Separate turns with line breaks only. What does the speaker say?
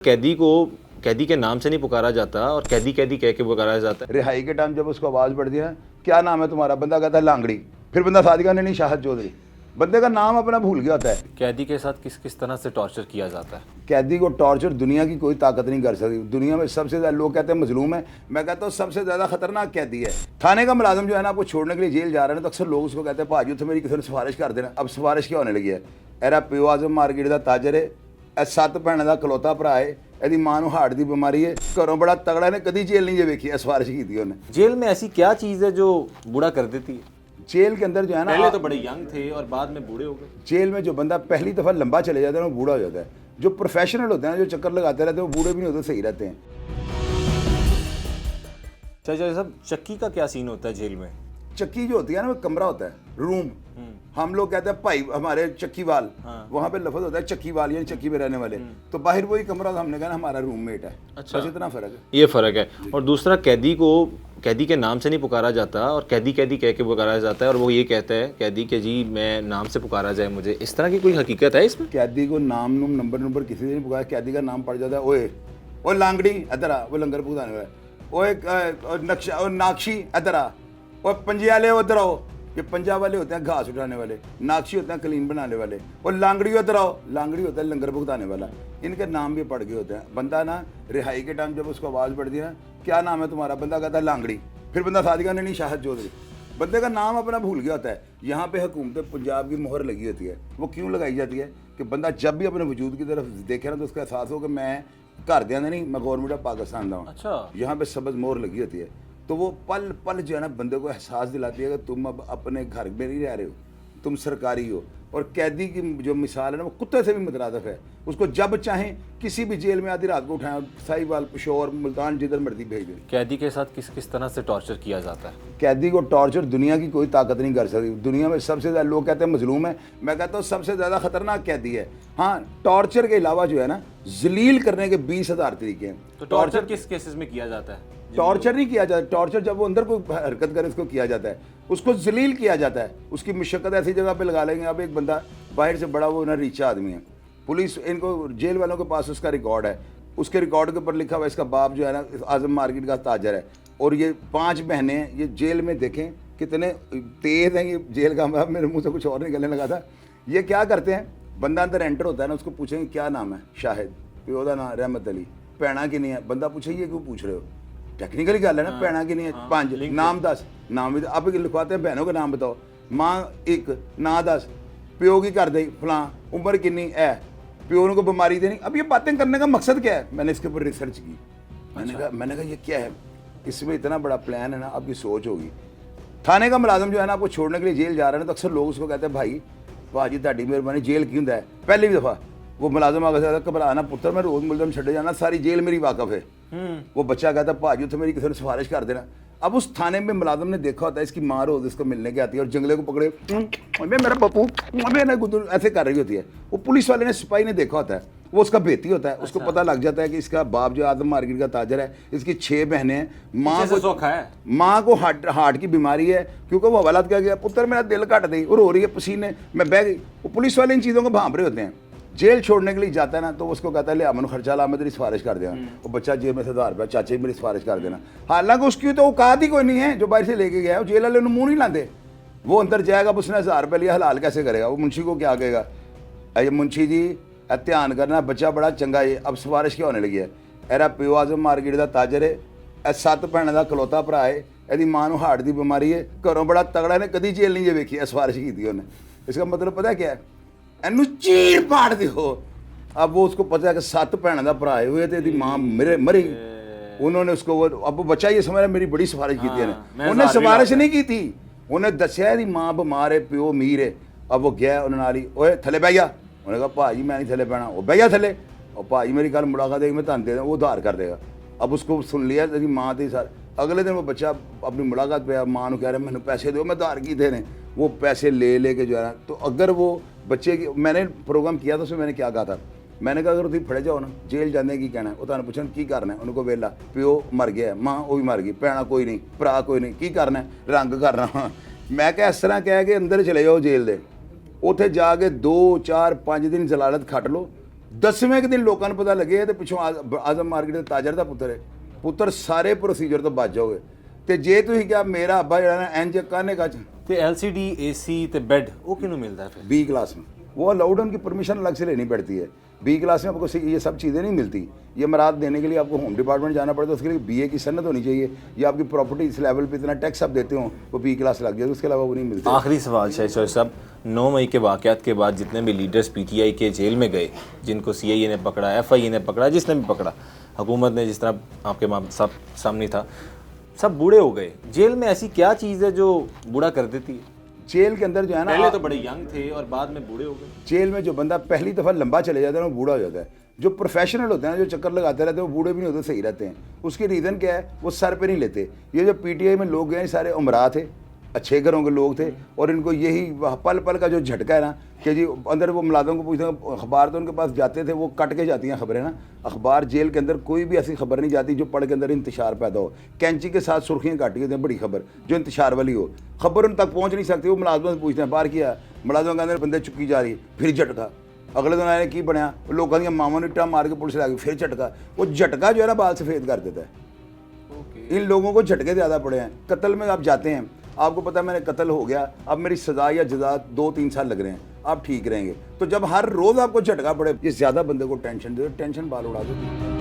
कैदी को कैदी के नाम से नहीं पुकारा जाता और कैदी कैदी कह के पुकारा जाता है।
रिहाई के टाइम जब उसको आवाज़ बढ़ती है, क्या नाम है तुम्हारा, बंदा कहता है लांगड़ी, फिर बंदा सादिका नहीं शाहद चौधरी, बंदे का नाम अपना भूल गया होता है।
कैदी के साथ किस किस तरह से टॉर्चर किया जाता है?
कैदी को टॉर्चर दुनिया की कोई ताकत नहीं कर सकती। दुनिया में सबसे ज़्यादा लोग कहते हैं मजलूम है, मैं कहता हूँ सबसे ज़्यादा खतरनाक कैदी है। थाने का मुलाजिम जो है ना, आपको छोड़ने के लिए जेल जा रहे हैं तो अक्सर लोग उसको कहते हैं भाजी तो मेरी किसी ने सिफारिश कर देना। अब सिफारिश क्या होने लगी है, एरा प्यो आजम मार्केट का ताजर है, ए 7 भैनों का कलौता भरा है, ਇਹਦੀ ਮਾਂ ਨੂੰ ਹਾਰਟ ਦੀ ਬਿਮਾਰੀ ਹੈ, ਘਰੋਂ ਬੜਾ ਤਗੜਾ ਨੇ, ਕਦੀ ਜੇਲ੍ਹ नहीं जे ਵੇਖੀ, सिफारिश की थी उन्होंने।
जेल में ऐसी क्या चीज़ है जो बूढ़ा कर देती है?
जेल के अंदर जो है ना,
पहले तो बड़े यंग थे और बाद में बूढ़े हो गए।
जेल में जो बंदा पहली दफ़ा लंबा चले जाता है वो बूढ़ा हो जाता है। जो प्रोफेशनल होते हैं, जो चक्कर लगाते रहते हैं, वो बूढ़े भी नहीं होते, सही रहते हैं।
चाचा साहब, चक्की का क्या सीन होता है जेल में?
चक्की जो होती है ना, वो कमरा होता है, रूम। हम लोग कहते हैं भाई हमारे चक्की वाल, वहाँ पे लफ्ज़ होता है चक्की वाल, यानी चक्की में रहने वाले। तो बाहर वही कमरा, हमने कहा हमारा रूममेट है।
अच्छा,
बस इतना फ़र्क है।
ये फ़र्क है। और दूसरा, कैदी के नाम से नहीं पुकारा जाता और कैदी कैदी कह के पुकारा जाता है, और वो ये कहता है कैदी के जी मैं नाम से पुकारा जाए मुझे, इस तरह की कोई हकीकत है इसमें?
कैदी को नाम नंबर किसी से नहीं पुकारा। कैदी का नाम पड़ जाता है, ओए ओ लांगड़ी इधर आ, वो लंगर भुगताने वाला, ओए नक्शा ओ नाक्षी इधर आ, और पंजे वाले उधर आओ। ये पंजाब वाले होते हैं घास उठाने वाले, नाक्षी होते हैं क्लीन बनाने वाले, और लांगड़ी उधर आओ, लांगड़ी होता है लंगर भुगताने वाला। इनके नाम भी पड़ गए होते हैं। बंदा ना रिहाई के टाइम जब उसको आवाज़ बढ़ती है, क्या नाम है तुम्हारा, बंदा कहता है लांगड़ी, फिर बंदा सादिका नहीं शाहद चौधरी, बंदे का नाम अपना भूल गया होता है। यहाँ पे हुकूमत पंजाब की मोहर लगी होती है। वो क्यों लगाई जाती है कि बंदा जब भी अपने वजूद की तरफ देखे ना, तो उसका एहसास हो कि मैं घर देना नहीं, मैं गवर्नमेंट ऑफ पाकिस्तान दा हूँ।
अच्छा,
यहाँ पे सबज मोहर लगी होती है। तो वो पल पल जो है ना, बंदे को एहसास दिलाती है कि तुम अब अपने घर में नहीं रह रहे हो, तुम सरकारी हो। और कैदी की जो मिसाल है ना, वो कुत्ते से भी मुतरादिफ है। उसको जब चाहें किसी भी जेल में आधी रात को उठाएं, साहिवाल, पेशोर, मुल्तान, जिधर मर्जी भेज दें।
कैदी के साथ किस किस तरह से टॉर्चर किया जाता है?
कैदी को टॉर्चर दुनिया की कोई ताकत नहीं कर सकती। दुनिया में सबसे ज़्यादा लोग कहते हैं मजलूम है, मैं कहता हूँ सबसे ज़्यादा खतरनाक कैदी है। हाँ, टॉर्चर के अलावा जो है ना, जलील करने के 20,000 तरीके हैं।
तो टॉर्चर किस केसेस में किया जाता है?
टॉर्चर नहीं किया जाता। टॉर्चर जब वो अंदर कोई हरकत करे, उसको किया जाता है, उसको जलील किया जाता है। उसकी मुशक्कत ऐसी जगह पे लगा लेंगे। अब एक बंदा बाहर से बड़ा, वो ना रीचा आदमी है, पुलिस इनको जेल वालों के पास उसका रिकॉर्ड है, उसके रिकॉर्ड के ऊपर लिखा हुआ है इसका बाप जो है ना आजम मार्केट का ताजर है, और ये 5 बहनें हैं। ये जेल में देखें कितने तेज़ हैं। ये जेल का, मेरे मुँह से कुछ और निकलने लगा था। ये क्या करते हैं, बंदा अंदर एंटर होता है ना, उसको पूछेंगे क्या नाम है, शाहिद, प्यो का नाम रहमत अली, भैना की नहीं है। बंदा पूछे ये क्यों पूछ रहे हो, टेक्निकली गल है ना, भैना की नहीं है, 5 नाम 10 नाम भी आप लिखवाते हैं, बहनों का नाम बताओ, माँ 1 ना 10, प्यो की कर दे फलां, उम्र कितनी है, प्यो को बीमारी देनी। अब ये बातें करने का मकसद क्या है? मैंने इसके ऊपर रिसर्च की। मैंने कहा ये क्या है, इसमें इतना बड़ा प्लान है ना, आपकी सोच होगी। थाने का मुलाजिम जो है ना, आपको छोड़ने के लिए जेल जा रहे हैं तो अक्सर लोग उसको कहते हैं भाई भाजी ताड़ी मेहरबानी, जेल क्यों है। पहली दफ़ा वो मुलाजिम आगे घबराना, पुत्र मैं रोज़ मुलजम छड़े जाना, सारी जेल मेरी वाकफ़ है। वो बच्चा कहता है भाजी तो मेरी किसी ने सिफारिश कर देना। अब उस थाने में मुलाजिम ने देखा होता है इसकी माँ रोज़ इसको मिलने की आती है, और जंगले को पकड़े मेरा पप्पू मेरा गुद्दू ऐसे कर रही होती है। वो पुलिस वाले ने, सिपाही ने देखा होता है, वो उसका बेटी होता है। उसको पता लग जाता है कि इसका बाप जो आजम मार्केट का ताजर है, इसकी 6 बहनें हैं, माँ को हार्ट की बीमारी है, क्योंकि वो हवालात क्या गया, पुत्र मेरा दिल घट दी और हो रही है पसीने, मैं बह गई। वो पुलिस वाले इन चीज़ों को भांप रहे होते हैं। जेल छोड़ने के लिए जाता है ना, तो उसको कहता है ले अमन खर्चा ला, मैं तेरी सिफारिश कर देना। वो बच्चा जेब में से 1000 रुपया, चाचे मेरी सिफारिश कर देना। हालांकि उसकी तो औकात ही कोई नहीं है, जो बाहर से लेके गया है, जेल वाले मुंह नहीं लाते। वो अंदर जाएगा, उसने 1000 रुपया लिया, हलाल कैसे करेगा? वो मुंशी को क्या कहेगा, अरे मुंशी जी ध्यान करना, बच्चा बड़ा चंगा है। अब सिफारिश क्या होने लगी है, एरा प्यो आजम मार्केट का ताजर है, ए 7 भैनों का कलौता भरा है, यदि माँ को हार्ट की बीमारी है, घरों बड़ा तगड़ा ने, कदी जेल नहीं जे वेखी, सिफारिश की थी उन्हें। इसका मतलब पता क्या है, एनू चीर पाड़ दो। अब वो उसको पता है कि 7 भैनों का भरा हुए थे, माँ मेरे मरी, उन्होंने उसको वो, अब वो बच्चा ये समझ रहा मेरी बड़ी सिफारिश की थी। उन्हें सिफारिश नहीं की थी, उन्हें दसिया दी माँ बीमार है, प्यो अमीर है। अब वो गया उन्होंने, ओए थले बह जा, उन्होंने कहा भाजी मैं नहीं थले बहना, वो बह जा थले, और भाजी मेरी कल मुलाकात देगी, मैं धन दे दूँ, वो उधार कर देगा। अब उसको सुन लिया तेरी माँ थी सर। अगले दिन वो बच्चा अपनी मुलाकात पे माँ को कह रहा है मैंने पैसे दो, मैं उधार की थे ने, वो पैसे ले लेके जो है ना। तो अगर वो बच्चे की, मैंने प्रोग्राम किया था उसमें मैंने क्या कहा था, मैंने कहा अगर तुम फड़े जाओ ना, जेल जाने की कहना है, वो तुम पूछन की करना है, उनको वेला प्यो मर गया, माँ वो भी मर गई, भैना कोई नहीं, भरा कोई नहीं, की करना है, रंग करना। मैं क्या इस तरह कह के अंदर चले जाओ जेल दे, उत्थे जाके 2 4 5 दिन जलालत खट लो, 10वें के दिन लोगों को पता लगे तो पिछों आजम मार्केट के ताजर का पुत्र है, पुत्र सारे प्रोसीजर तो बच जाओगे। तो जे तुम क्या मेरा अब्बा जरा इंज कहने का
ਤੇ LCD AC ਤੇ ਬੈੱਡ ਉਹ ਕਿਹਨੂੰ ਮਿਲਦਾ ਫਿਰ?
बी क्लास में वो अलाउड, उनकी परमिशन अलग से लेनी पड़ती है। बी क्लास में आपको ये सब चीज़ें नहीं मिलती। ये मराद देने के लिए आपको होम डिपार्टमेंट जाना पड़ता है, उसके लिए BA की सनद होनी चाहिए, या आपकी प्रॉपर्टी इस लेवल पे इतना टैक्स आप देते हो वो B क्लास लग जाए, उसके अलावा वो नहीं मिलती।
आखिरी सवाल शाहिद चौधरी साहब, 9 मई के वाक़यात के बाद जितने भी लीडर्स PTI के जेल में गए, जिनको CIA ने पकड़ा, FIA ने पकड़ा, जिसने भी पकड़ा, हुकूमत ने जिस तरह आपके सामने था, सब बूढ़े हो गए। जेल में ऐसी क्या चीज़ है जो बूढ़ा कर देती है?
जेल के अंदर जो है ना,
पहले तो बड़े यंग थे और बाद में बूढ़े हो गए।
जेल में जो बंदा पहली दफ़ा लंबा चले जाता है ना वो बूढ़ा हो जाता है। जो प्रोफेशनल होते हैं जो चक्कर लगाते रहते हैं वो बूढ़े भी नहीं होते, सही रहते हैं। उसकी रीज़न क्या है, वो सर पे नहीं लेते। ये जो PTI में लोग गए सारे उमरा थे, अच्छे घरों के लोग थे, और इनको यही पल पल का जो झटका है ना कि जी अंदर वो मुलाजम को पूछते हैं, अखबार तो उनके पास जाते थे, वो कट के जाती हैं खबरें ना। अखबार जेल के अंदर कोई भी ऐसी खबर नहीं जाती जो पढ़ के अंदर इंतशार पैदा हो। कैंची के साथ सुर्खियाँ काटी होती हैं, बड़ी खबर जो इंतशार वाली हो, खबर उन तक पहुँच नहीं सकती। वो मुलाजमों से पूछते हैं बाहर किया, मुलाजमों के अंदर बंदे चुकी जा रही, फिर झटका, अगले दिन आने की बनया, लोगों की मामा ने इट्टा मार के पुलिस ला गई, फिर झटका। वो झटका जो है ना बाल सफ़ेद कर देता है। इन लोगों को झटके ज़्यादा पड़े हैं। कत्ल में आप जाते हैं, आपको पता है मैंने कत्ल हो गया, अब मेरी सज़ा या जज़ा 2-3 साल लग रहे हैं, आप ठीक रहेंगे। तो जब हर रोज़ आपको झटका पड़े, ये ज़्यादा बंदे को टेंशन दे, टेंशन बाल उड़ा देती है।